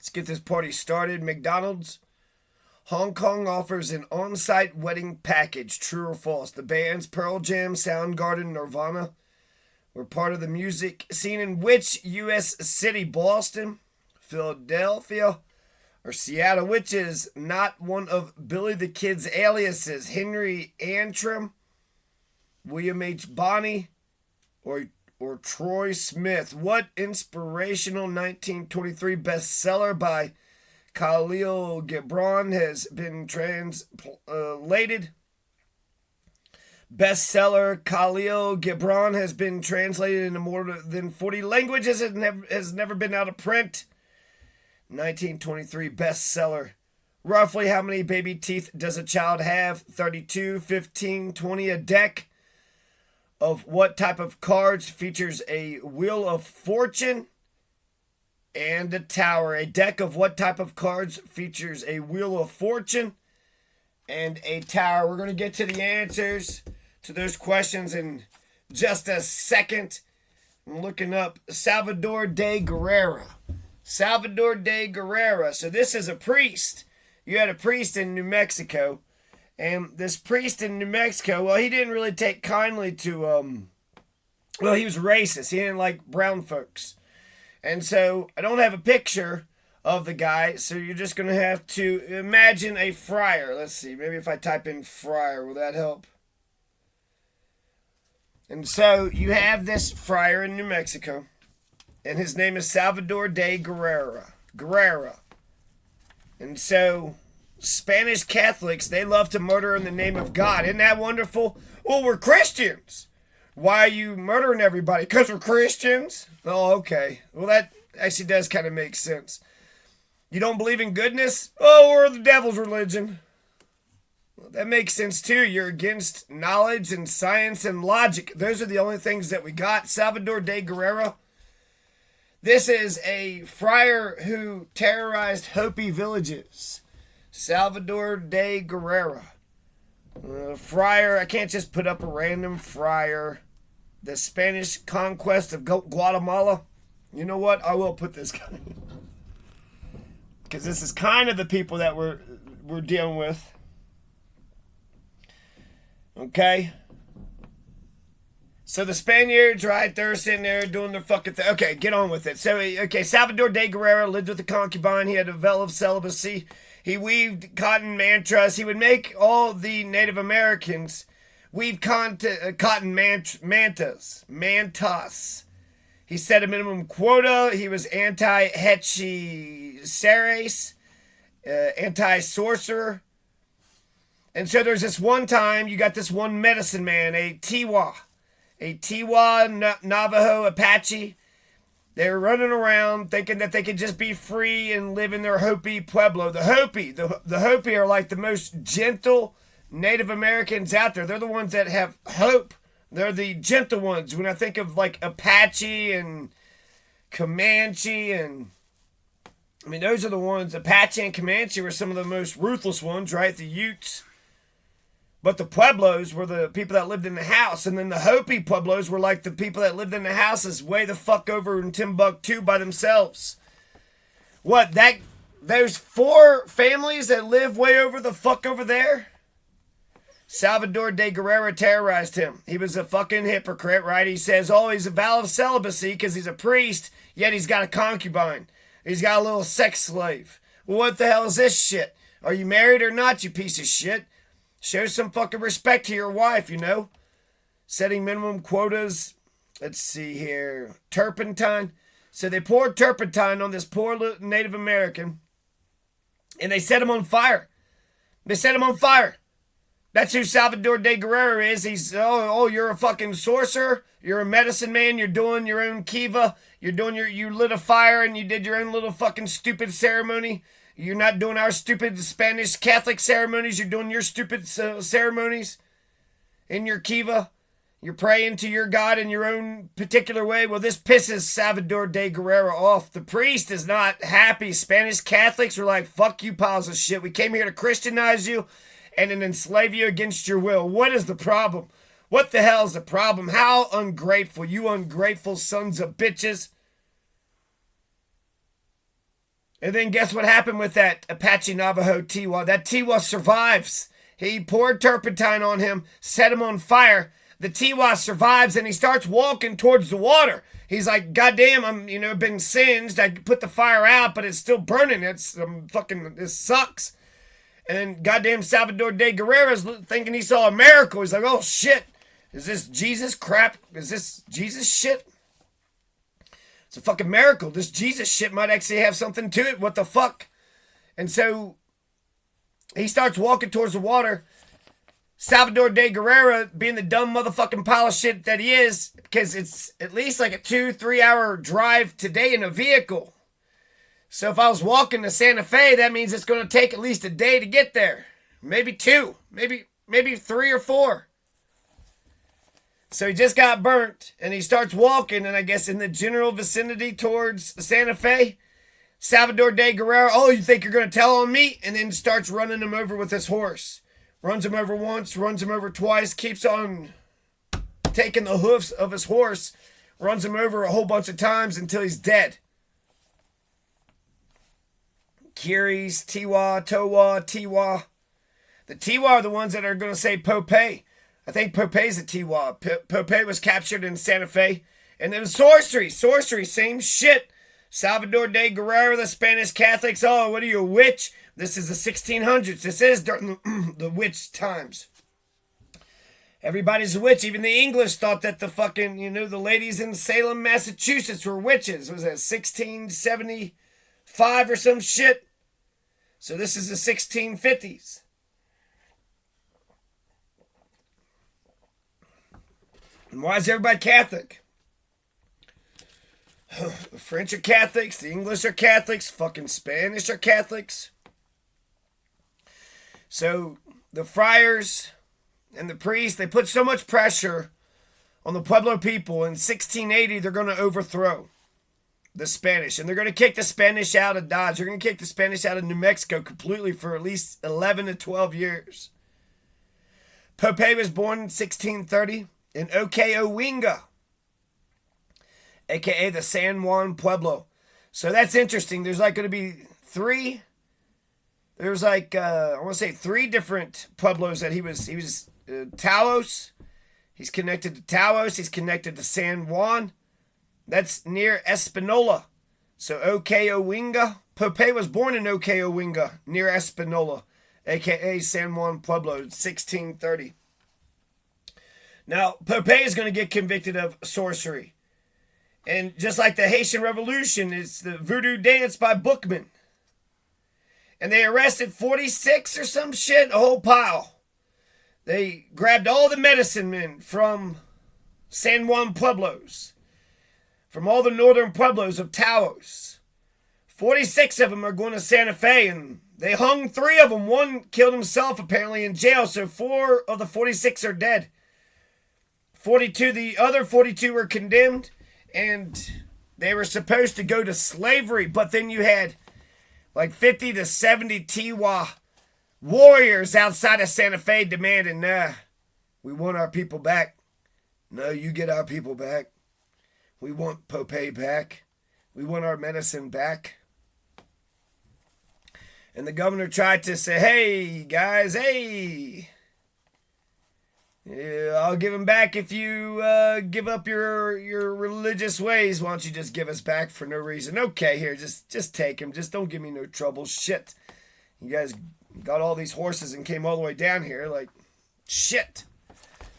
Let's get this party started. McDonald's. Hong Kong offers an on-site wedding package. True or false? The bands Pearl Jam, Soundgarden, Nirvana were part of the music scene in which U.S. city? Boston, Philadelphia, or Seattle? Which is not one of Billy the Kid's aliases? Henry Antrim, William H. Bonney, or Troy Smith? What inspirational 1923 bestseller by Khalil Gibran has been translated? Bestseller Khalil Gibran has been translated into more than 40 languages and has never been out of print. 1923 bestseller. Roughly how many baby teeth does a child have? 32, 15, 20. A deck of what type of cards features a wheel of fortune and a tower? A deck of what type of cards features a wheel of fortune and a tower? We're going to get to the answers to those questions in just a second. I'm looking up Salvador de Guerrera. Salvador de Guerrera. So this is a priest. You had a priest in New Mexico. And this priest in New Mexico, well, he didn't really take kindly to, well, he was racist. He didn't like brown folks. And so I don't have a picture of the guy, so you're just going to have to imagine a friar. Let's see, maybe if I type in friar, will that help? And so you have this friar in New Mexico, and his name is Salvador de Guerrera. And so Spanish Catholics, they love to murder in the name of God. Isn't that wonderful? Well, we're Christians. Why are you murdering everybody? Because we're Christians? Oh, okay. Well, that actually does kind of make sense. You don't believe in goodness? Oh, we're the devil's religion. Well, that makes sense too. You're against knowledge and science and logic. Those are the only things that we got. Salvador de Guerrera. This is a friar who terrorized Hopi villages. Salvador de Guerrera. Friar, I can't just put up a random friar. The Spanish conquest of Guatemala. You know what? I will put this guy. Because this is kind of the people that we're dealing with. Okay? So the Spaniards, right, they're sitting there doing their fucking thing. Okay, get on with it. So, okay, Salvador de Guerrero lived with a concubine. He had a veil of celibacy. He weaved cotton mantras. He would make all the Native Americans weave cotton mantas. He set a minimum quota. He was anti-hechiceres, anti-sorcerer. And so there's this one time, you got this one medicine man, a Tiwa Navajo Apache. They were running around thinking that they could just be free and live in their Hopi Pueblo. The Hopi are like the most gentle Native Americans out there. They're the ones that have hope. They're the gentle ones. When I think of like Apache and Comanche those are the ones. Apache and Comanche were some of the most ruthless ones, right? The Utes. But the Pueblos were the people that lived in the house. And then the Hopi Pueblos were like the people that lived in the houses way the fuck over in Timbuktu by themselves. What, those 4 families that live way over the fuck over there? Salvador de Guerrero terrorized him. He was a fucking hypocrite, right? He says, oh, he's a vow of celibacy because he's a priest, yet he's got a concubine. He's got a little sex slave. Well, what the hell is this shit? Are you married or not, you piece of shit? Show some fucking respect to your wife, you know? Setting minimum quotas. Let's see here. Turpentine. So they poured turpentine on this poor Native American. And they set him on fire. That's who Salvador de Guerrero is. He's, you're a fucking sorcerer. You're a medicine man. You're doing your own kiva. You lit a fire and you did your own little fucking stupid ceremony. You're not doing our stupid Spanish Catholic ceremonies. You're doing your stupid ceremonies in your kiva. You're praying to your God in your own particular way. Well, this pisses Salvador de Guerrero off. The priest is not happy. Spanish Catholics are like, fuck you piles of shit. We came here to Christianize you and then enslave you against your will. What is the problem? What the hell is the problem? How ungrateful, you ungrateful sons of bitches. And then guess what happened with that Apache Navajo Tiwa? That Tiwa survives. He poured turpentine on him, set him on fire. The Tiwa survives and he starts walking towards the water. He's like, goddamn, I'm, been singed. I put the fire out, but it's still burning. This sucks. And goddamn Salvador de Guerrero's thinking he saw a miracle. He's like, oh shit, is this Jesus crap? Is this Jesus shit? It's a fucking miracle. This Jesus shit might actually have something to it. What the fuck? And so he starts walking towards the water. Salvador de Guerrero, being the dumb motherfucking pile of shit that he is, because it's at least like a 2-3 hour drive today in a vehicle. So if I was walking to Santa Fe, that means it's going to take at least a day to get there. Maybe 2. Maybe 3 or 4. So he just got burnt, and he starts walking, and I guess in the general vicinity towards Santa Fe, Salvador de Guerrero, oh, you think you're going to tell on me? And then starts running him over with his horse. Runs him over once, runs him over twice, keeps on taking the hoofs of his horse, runs him over a whole bunch of times until he's dead. Kiris, Tiwa, Towa, Tiwa. The Tiwa are the ones that are going to say Pope. I think Pope's a Tiwa. Pope was captured in Santa Fe. And then sorcery, same shit. Salvador de Guerrero, the Spanish Catholics, oh, what are you, a witch? This is the 1600s. This is during the witch times. Everybody's a witch. Even the English thought that the fucking, the ladies in Salem, Massachusetts were witches. Was that 1675 or some shit? So this is the 1650s. And why is everybody Catholic? The French are Catholics, the English are Catholics, fucking Spanish are Catholics. So the friars and the priests, they put so much pressure on the Pueblo people. In 1680, they're going to overthrow the Spanish. And they're going to kick the Spanish out of Dodge. They're going to kick the Spanish out of New Mexico completely for at least 11 to 12 years. Pope was born in 1630 in Okeowinga, a.k.a. the San Juan Pueblo. So that's interesting. There's like going to be three different Pueblos that he was Taos. He's connected to Taos. He's connected to San Juan. That's near Espanola. So Okeowinga. Pope was born in Okeowinga, near Espanola, a.k.a. San Juan Pueblo, 1630. Now, Pope is going to get convicted of sorcery. And just like the Haitian Revolution, it's the voodoo dance by Bookman. And they arrested 46 or some shit, a whole pile. They grabbed all the medicine men from San Juan Pueblos, from all the northern Pueblos of Taos. 46 of them are going to Santa Fe, and they hung 3 of them. 1 killed himself, apparently, in jail, so 4 of the 46 are dead. The other 42 were condemned, and they were supposed to go to slavery, but then you had like 50 to 70 Tiwa warriors outside of Santa Fe demanding, nah, we want our people back. No, you get our people back. We want Pope back. We want our medicine back. And the governor tried to say, hey, guys, hey, I'll give them back if you give up your religious ways. Why don't you just give us back for no reason? Okay, here, just take them. Just don't give me no trouble. Shit. You guys got all these horses and came all the way down here. Like, shit.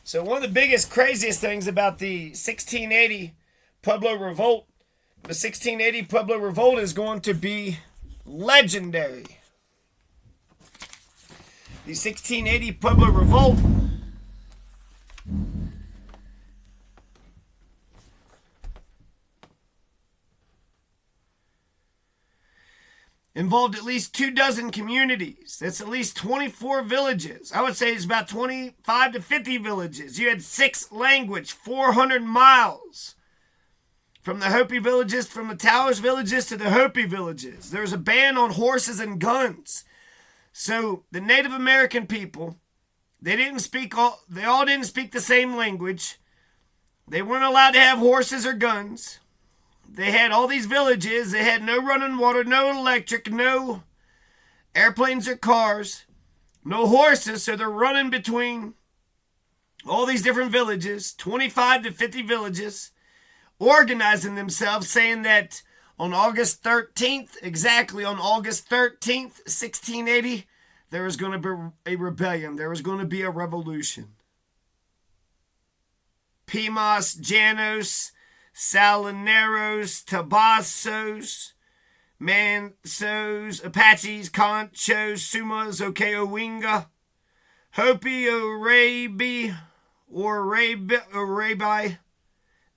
So one of the biggest, craziest things about the 1680 Pueblo Revolt, the 1680 Pueblo Revolt is going to be legendary. The 1680 Pueblo Revolt involved at least 24 communities. That's at least 24 villages. I would say it's about 25 to 50 villages. You had 6 language, 400 miles. From the Hopi villages, from the Taos villages to the Hopi villages. There was a ban on horses and guns. So the Native American people, they all didn't speak the same language. They weren't allowed to have horses or guns. they had all these villages. They had no running water, no electric, no airplanes or cars, no horses. So they're running between all these different villages, 25 to 50 villages, organizing themselves, saying that on August 13th, exactly on August 13th, 1680, there was going to be a rebellion. There was going to be a revolution. Pimas, Llanos, Salineros, Tabascos, Mansos, Apaches, Conchos, Sumas, Okeowinga, Hopi, Orabi,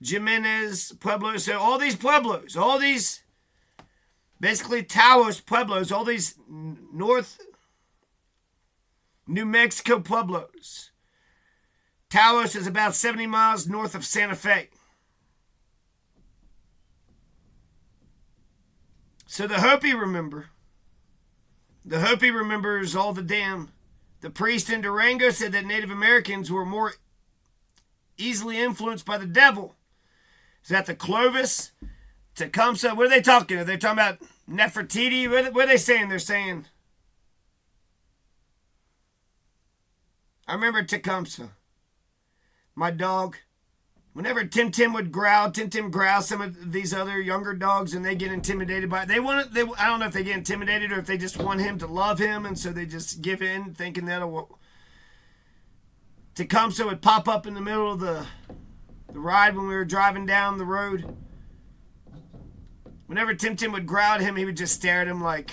Jimenez, Pueblos. So all these pueblos, all these basically Taos pueblos, all these North New Mexico pueblos. Taos is about 70 miles north of Santa Fe. So the Hopi remembers all the priest in Durango said that Native Americans were more easily influenced by the devil. Is that the Clovis, Tecumseh? What are they talking? Are they talking about Nefertiti? What are they saying? They're saying, I remember Tecumseh, my dog. Whenever Tim would growl, Tim growls some of these other younger dogs, and they get intimidated by it. I don't know if they get intimidated or if they just want him to love him, and so they just give in, thinking that'll. Tecumseh would pop up in the middle of the ride when we were driving down the road. Whenever Tim would growl at him, he would just stare at him like,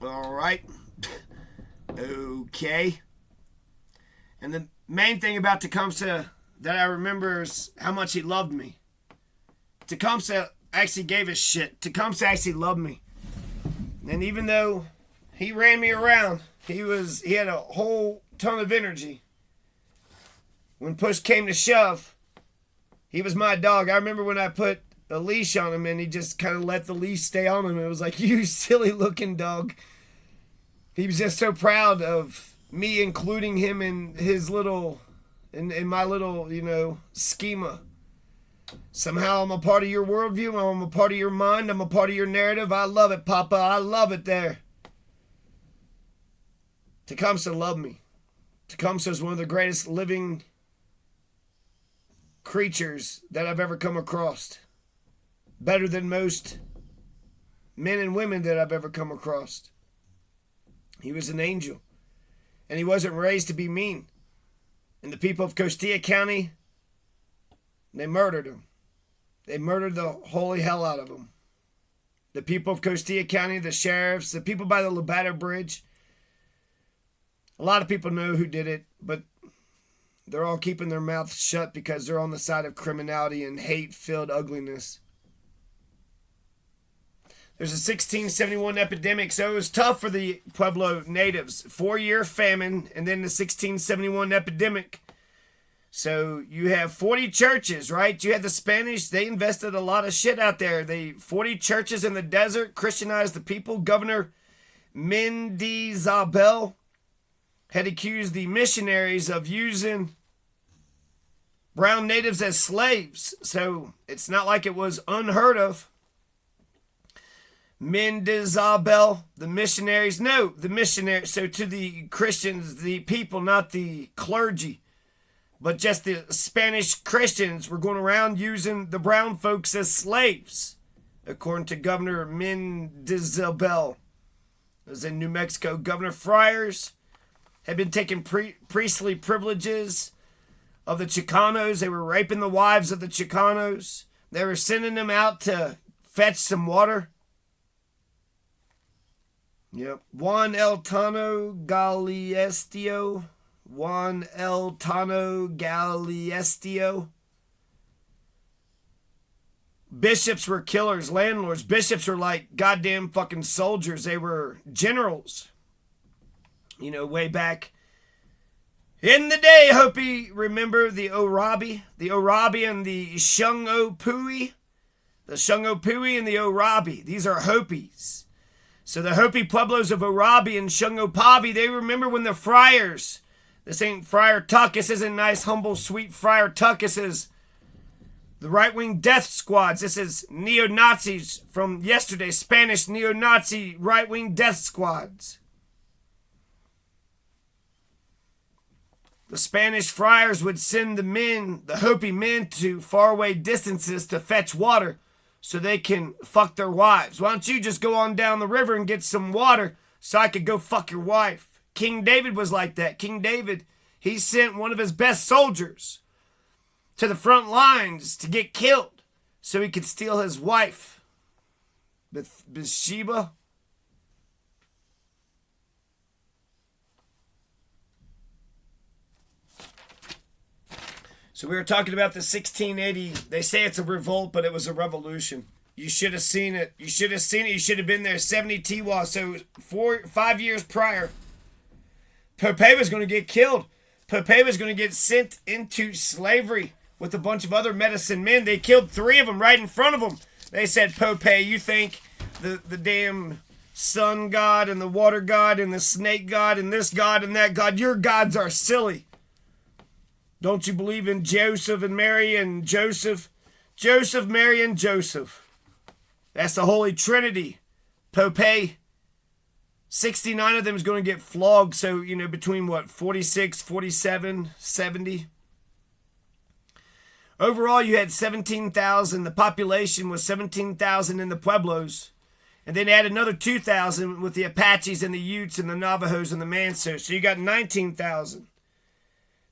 all right, okay. And the main thing about Tecumseh that I remember is how much he loved me. Tecumseh actually gave a shit. Tecumseh actually loved me. And even though he ran me around, he had a whole ton of energy. When push came to shove, he was my dog. I remember when I put a leash on him and he just kind of let the leash stay on him. It was like, you silly looking dog. He was just so proud of me including him in his little, in my little, schema. Somehow I'm a part of your worldview. I'm a part of your mind. I'm a part of your narrative. I love it, Papa. I love it there. Tecumseh loved me. Tecumseh is one of the greatest living creatures that I've ever come across. Better than most men and women that I've ever come across. He was an angel. And he wasn't raised to be mean. And the people of Costilla County, they murdered him. They murdered the holy hell out of him. The people of Costilla County, the sheriffs, the people by the Lobato Bridge. A lot of people know who did it, but they're all keeping their mouths shut because they're on the side of criminality and hate-filled ugliness. There's a 1671 epidemic, so it was tough for the Pueblo natives. 4-year famine, and then the 1671 epidemic. So you have 40 churches, right? You had the Spanish, they invested a lot of shit out there. 40 churches in the desert, Christianized the people. Governor Mendizábal had accused the missionaries of using brown natives as slaves. So it's not like it was unheard of. Mendizábal, the missionaries. So to the Christians, the people, not the clergy, but just the Spanish Christians were going around using the brown folks as slaves, according to Governor Mendizábal. It was in New Mexico. Governor Friars had been taking priestly privileges of the Chicanos. They were raping the wives of the Chicanos. They were sending them out to fetch some water. Yep. Juan Eltano Galeestio. Bishops were killers, landlords. Bishops were like goddamn fucking soldiers. They were generals. Way back in the day, Hopi, remember the Orabi and the Shungopui? The Shungopui and the Orabi. These are Hopis. So the Hopi Pueblos of Orabi and Shungopavi, they remember when the friars, this ain't Friar Tuck, this isn't nice, humble, sweet Friar Tuck, this is The right-wing death squads. This is neo-Nazis from yesterday. Spanish neo-Nazi right-wing death squads. The Spanish friars would send the Hopi men, to faraway distances to fetch water so they can fuck their wives. Why don't you just go on down the river and get some water so I could go fuck your wife? King David was like that. King David, he sent one of his best soldiers to the front lines to get killed so he could steal his wife, Bathsheba. So we were talking about the 1680. They say it's a revolt, but it was a revolution. You should have seen it. You should have seen it. You should have been there. 70 Tiwa. So 5 years prior, Pope was going to get killed. Pope was going to get sent into slavery with a bunch of other medicine men. They killed 3 of them right in front of them. They said, Pope, you think the damn sun god and the water god and the snake god and this god and that god, your gods are silly. Don't you believe in Joseph and Mary and Joseph? Joseph, Mary, and Joseph. That's the Holy Trinity. Pope, 69 of them is going to get flogged. So, between 46, 47, 70. Overall, you had 17,000. The population was 17,000 in the Pueblos. And then add another 2,000 with the Apaches and the Utes and the Navajos and the Mansos. So you got 19,000.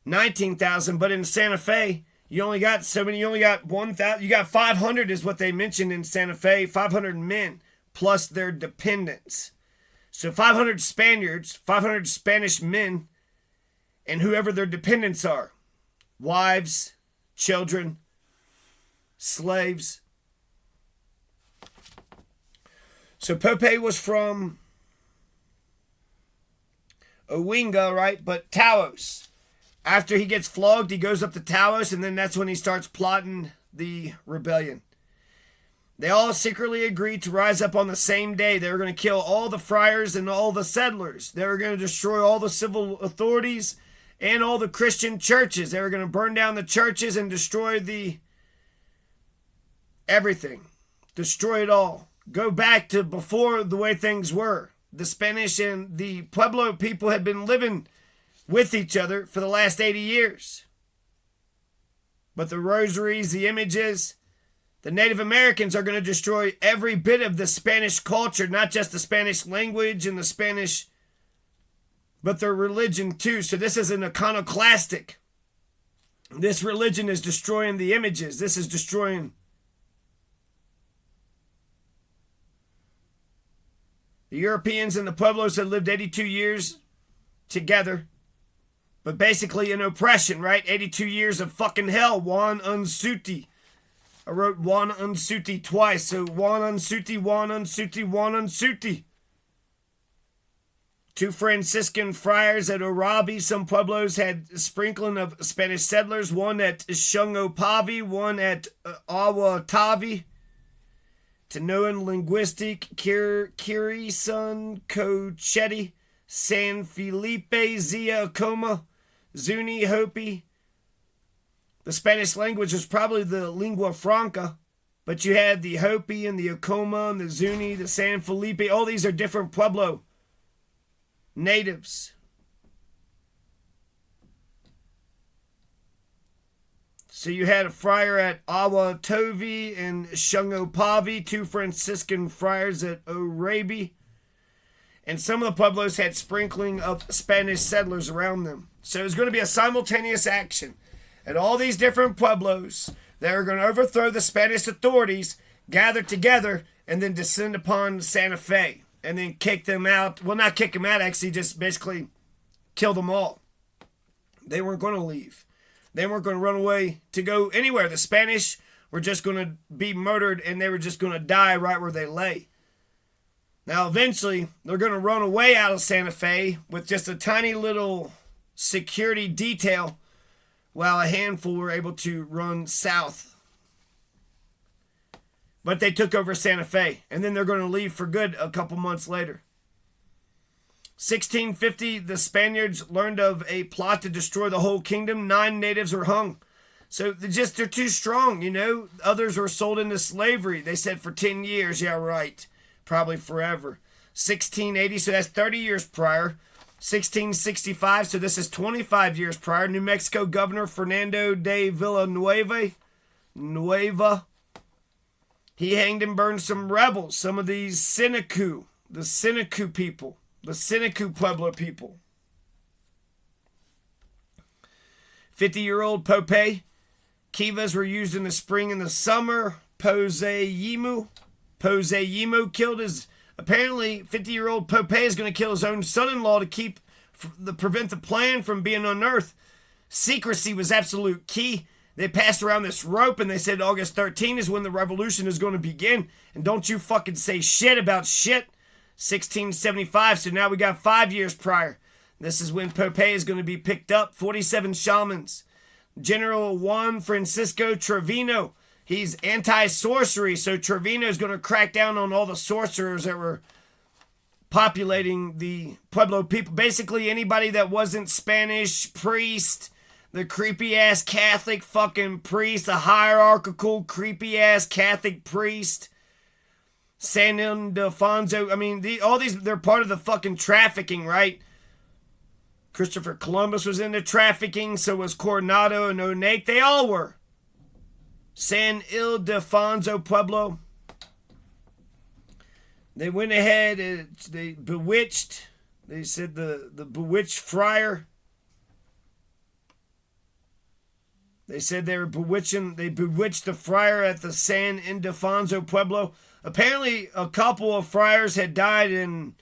19,000, but in Santa Fe, you only got 1,000. You got 500 is what they mentioned in Santa Fe, 500 men plus their dependents. So 500 Spaniards, 500 Spanish men, and whoever their dependents are. Wives, children, slaves. So Pope was from Owinga, right? But Taos. After he gets flogged, he goes up to Taos, and then that's when he starts plotting the rebellion. They all secretly agreed to rise up on the same day. They were going to kill all the friars and all the settlers. They were going to destroy all the civil authorities and all the Christian churches. They were going to burn down the churches and destroy everything. Destroy it all. Go back to before the way things were. The Spanish and the Pueblo people had been living with each other for the last 80 years. But the rosaries, the images, the Native Americans are going to destroy every bit of the Spanish culture, not just the Spanish language and the Spanish, but their religion too. So this is an iconoclastic. This religion is destroying the images. This is destroying the Europeans and the Pueblos had lived 82 years together. But basically in oppression, right? 82 years of fucking hell. Juan Unsuti. I wrote Juan Unsuti twice. So Juan Unsuti, Juan Unsuti, Juan Unsuti. 2 Franciscan friars at Orabi. Some Pueblos had a sprinkling of Spanish settlers. One at Shungopavi, one at Awatavi. Tanoan linguistic Kiri Sun Cochetti. San Felipe Zia Acoma. Zuni, Hopi. The Spanish language was probably the lingua franca, but you had the Hopi and the Acoma and the Zuni, the San Felipe. All these are different Pueblo natives. So you had a friar at Awatovi and Shungopavi, 2 Franciscan friars at Orabi. And some of the Pueblos had sprinkling of Spanish settlers around them. So it was going to be a simultaneous action. And all these different Pueblos that were going to overthrow the Spanish authorities, gather together, and then descend upon Santa Fe. And then kick them out. Well, not kick them out, actually, just basically kill them all. They weren't going to leave. They weren't going to run away to go anywhere. The Spanish were just going to be murdered, and they were just going to die right where they lay. Now, eventually, they're going to run away out of Santa Fe with just a tiny little security detail, while a handful were able to run south. But they took over Santa Fe, and then they're going to leave for good a couple months later. 1650, the Spaniards learned of a plot to destroy the whole kingdom. 9 natives were hung. So they're too strong, you know. Others were sold into slavery. They said for 10 years. Yeah, right. Probably forever. 1680, so that's 30 years prior. 1665, so this is 25 years prior. New Mexico Governor Fernando de Villanueva. He hanged and burned some rebels, some of these Seneca, the Seneca people, the Seneca Pueblo people. 50-year-old Pope. Kivas were used in the spring and the summer. Poseyimo killed his... Apparently, 50-year-old Pope is going to kill his own son-in-law to prevent the plan from being unearthed. Secrecy was absolute key. They passed around this rope and they said August 13 is when the revolution is going to begin. And don't you fucking say shit about shit. 1675, so now we got 5 years prior. This is when Pope is going to be picked up. 47 shamans. General Juan Francisco Trevino. He's anti-sorcery, so Trevino is going to crack down on all the sorcerers that were populating the Pueblo people. Basically, anybody that wasn't Spanish priest, the creepy-ass Catholic fucking priest, the hierarchical creepy-ass Catholic priest, San Ildefonso. I mean, all these, they're part of the fucking trafficking, right? Christopher Columbus was into trafficking, so was Coronado and Oneate. They all were. San Ildefonso Pueblo. They went ahead and they bewitched. They said the bewitched friar. They said they bewitched the friar at the San Ildefonso Pueblo. Apparently a couple of friars had died and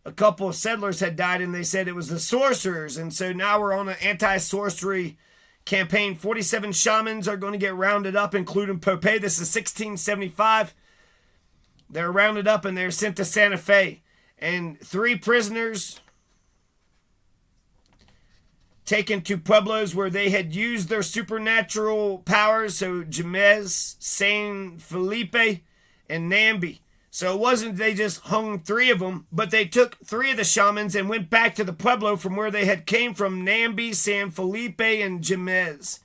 a couple of settlers had died, and they said it was the sorcerers. And so now we're on an anti-sorcery campaign. 47 shamans are going to get rounded up, including Pope. This is 1675. They're rounded up and they're sent to Santa Fe. And 3 prisoners taken to pueblos where they had used their supernatural powers. So Jemez, San Felipe, and Nambi. So it wasn't they just hung 3 of them, but they took 3 of the shamans and went back to the pueblo from where they had came from, Nambi, San Felipe, and Jemez.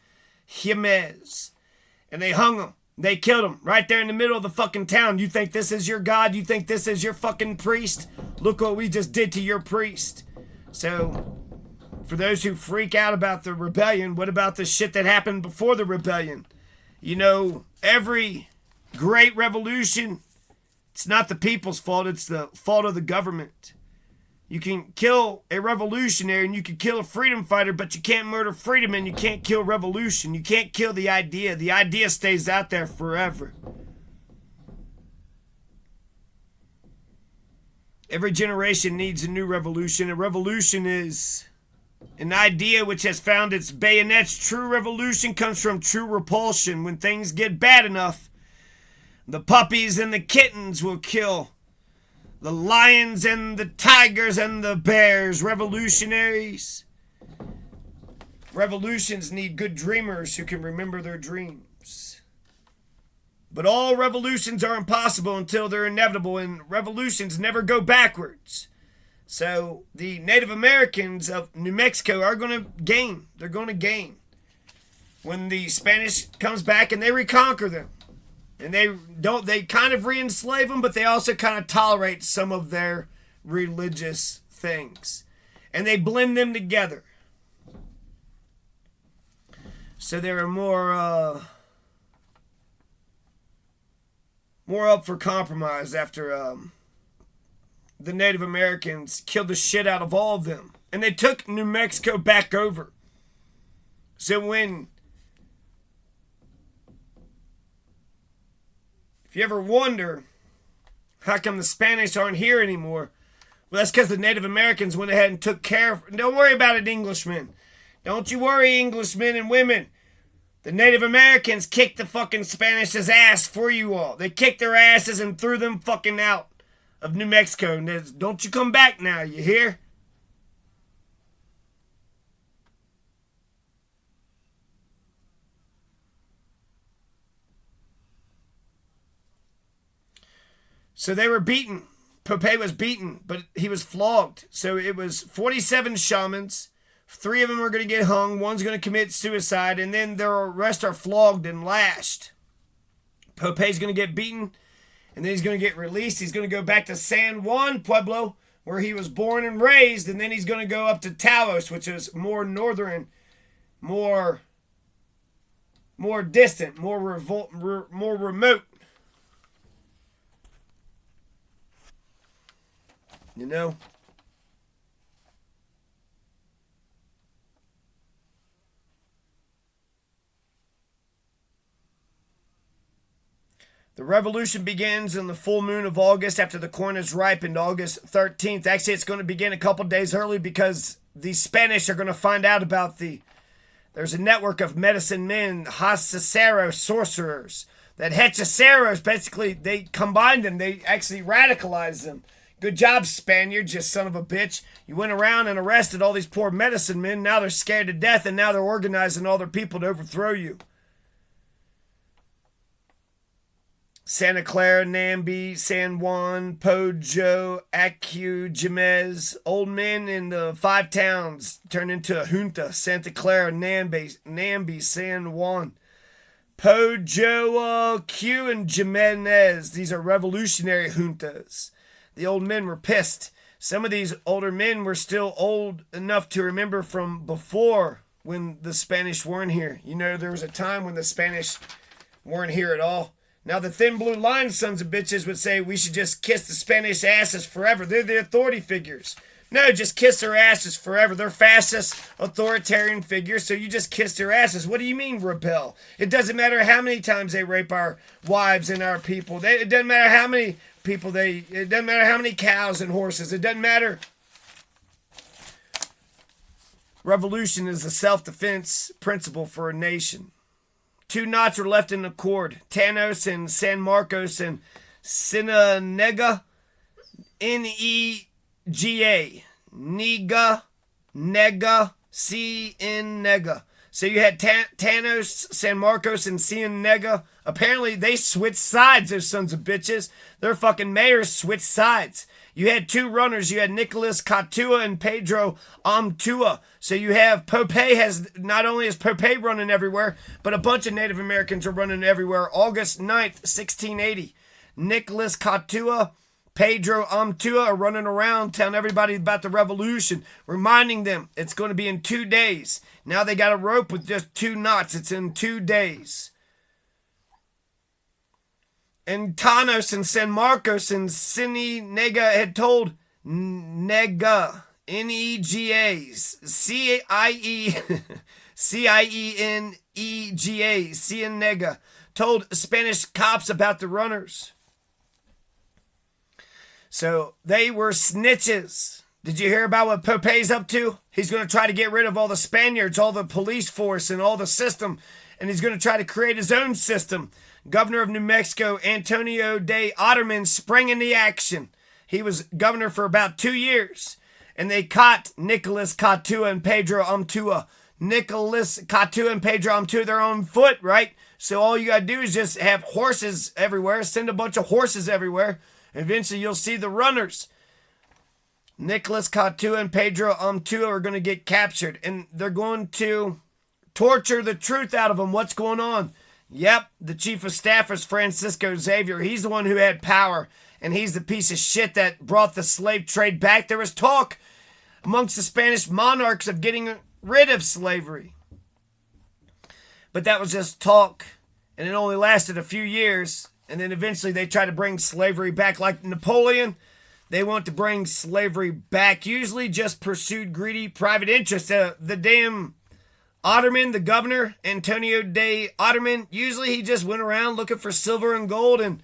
And they hung them. They killed them right there in the middle of the fucking town. You think this is your God? You think this is your fucking priest? Look what we just did to your priest. So, for those who freak out about the rebellion, what about the shit that happened before the rebellion? You know, every great revolution, it's not the people's fault, it's the fault of the government. You can kill a revolutionary and you can kill a freedom fighter, but you can't murder freedom and you can't kill revolution. You can't kill the idea. The idea stays out there forever. Every generation needs a new revolution. A revolution is an idea which has found its bayonets. True revolution comes from true repulsion. When things get bad enough, the puppies and the kittens will kill the lions and the tigers and the bears. Revolutionaries. Revolutions need good dreamers who can remember their dreams. But all revolutions are impossible until they're inevitable, and revolutions never go backwards. So the Native Americans of New Mexico are going to gain. They're going to gain when the Spanish comes back and they reconquer them. And they kind of re-enslave them, but they also kind of tolerate some of their religious things. And they blend them together. So they are more up for compromise after the Native Americans killed the shit out of all of them. And they took New Mexico back over. So if you ever wonder how come the Spanish aren't here anymore, well, that's because the Native Americans went ahead and took care of it. Don't worry about it, Englishmen. Don't you worry, Englishmen and women. The Native Americans kicked the fucking Spanish's ass for you all. They kicked their asses and threw them fucking out of New Mexico. And don't you come back now, you hear? So they were beaten. Pope was beaten, but he was flogged. So it was 47 shamans, 3 of them are going to get hung. One's going to commit suicide. And then the rest are flogged and lashed. Pope's going to get beaten. And then he's going to get released. He's going to go back to San Juan Pueblo, where he was born and raised. And then he's going to go up to Taos, which is more northern, more distant, more remote. You know? The revolution begins in the full moon of August after the corn is ripened, August 13th. Actually, it's going to begin a couple days early because the Spanish are going to find out about there's a network of medicine men, hechicero sorcerers. That hechiceros, basically, they combined them. They actually radicalized them. Good job, Spaniards, you son of a bitch. You went around and arrested all these poor medicine men. Now they're scared to death, and now they're organizing all their people to overthrow you. Santa Clara, Nambi, San Juan, Pojo, Acu, Jemez. Old men in the 5 towns turned into a junta. Santa Clara, Nambi, San Juan. Pojo, Acu, and Jimenez. These are revolutionary juntas. The old men were pissed. Some of these older men were still old enough to remember from before when the Spanish weren't here. You know, there was a time when the Spanish weren't here at all. Now, the thin blue line sons of bitches would say we should just kiss the Spanish asses forever. They're the authority figures. No, just kiss their asses forever. They're fascist, authoritarian figures, so you just kiss their asses. What do you mean rebel? It doesn't matter how many times they rape our wives and our people. It doesn't matter how many people it doesn't matter how many cows and horses. It doesn't matter. Revolution is a self-defense principle for a nation. 2 knots are left in the cord. Tanos and San Marcos and Sinanega. N-E-G-A. Nega. Nega. C-N-Nega. So you had Tanos, San Marcos, and Cienega. Apparently, they switched sides, those sons of bitches. Their fucking mayors switched sides. You had 2 runners. You had Nicolas Catua and Pedro Amtua. So you have not only is Pope running everywhere, but a bunch of Native Americans are running everywhere. August 9th, 1680. Nicolas Catua, Pedro Amtua are running around telling everybody about the revolution, reminding them it's going to be in 2 days. Now they got a rope with just 2 knots. It's in 2 days. And Tanos and San Marcos and Cienega had told Nega, N-E-G-A, C-I-E, C-I-E-N-E-G-A, Cienega, told Spanish cops about the runners. So they were snitches. Did you hear about what Pope's up to? He's going to try to get rid of all the Spaniards, all the police force, and all the system. And he's going to try to create his own system. Governor of New Mexico, Antonio de Otterman, sprang into action. He was governor for about 2 years. And they caught Nicolas Catua and Pedro Amtua. Nicolas Catua and Pedro Amtua, they're on foot, right? So all you got to do is just have horses everywhere. Send a bunch of horses everywhere. Eventually you'll see the runners. Nicolas Catua and Pedro Amtua are going to get captured. And they're going to torture the truth out of them. What's going on? Yep, the chief of staff is Francisco Xavier. He's the one who had power. And he's the piece of shit that brought the slave trade back. There was talk amongst the Spanish monarchs of getting rid of slavery. But that was just talk. And it only lasted a few years. And then eventually they tried to bring slavery back. Like Napoleon, they want to bring slavery back. Usually just pursued greedy private interests. The damn Otterman, the governor, Antonio de Otterman, usually he just went around looking for silver and gold and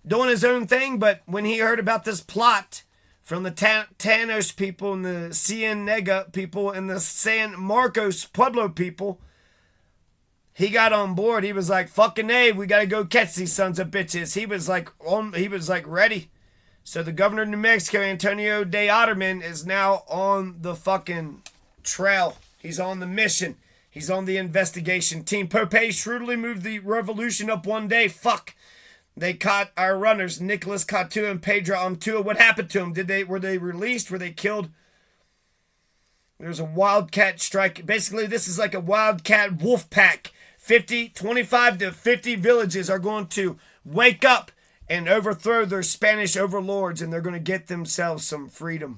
doing his own thing. But when he heard about this plot from the Tanos people and the Cienega people and the San Marcos Pueblo people, he got on board. He was like, fucking A, we got to go catch these sons of bitches. He was like ready. So the governor of New Mexico, Antonio de Otterman, is now on the fucking trail. He's on the mission. He's on the investigation team. Pope shrewdly moved the revolution up one day. Fuck. They caught our runners, Nicolas Catua and Pedro Amtua. What happened to them? Were they released? Were they killed? There's a wildcat strike. Basically, this is like a wildcat wolf pack. 25 to 50 villages are going to wake up and overthrow their Spanish overlords, and they're going to get themselves some freedom.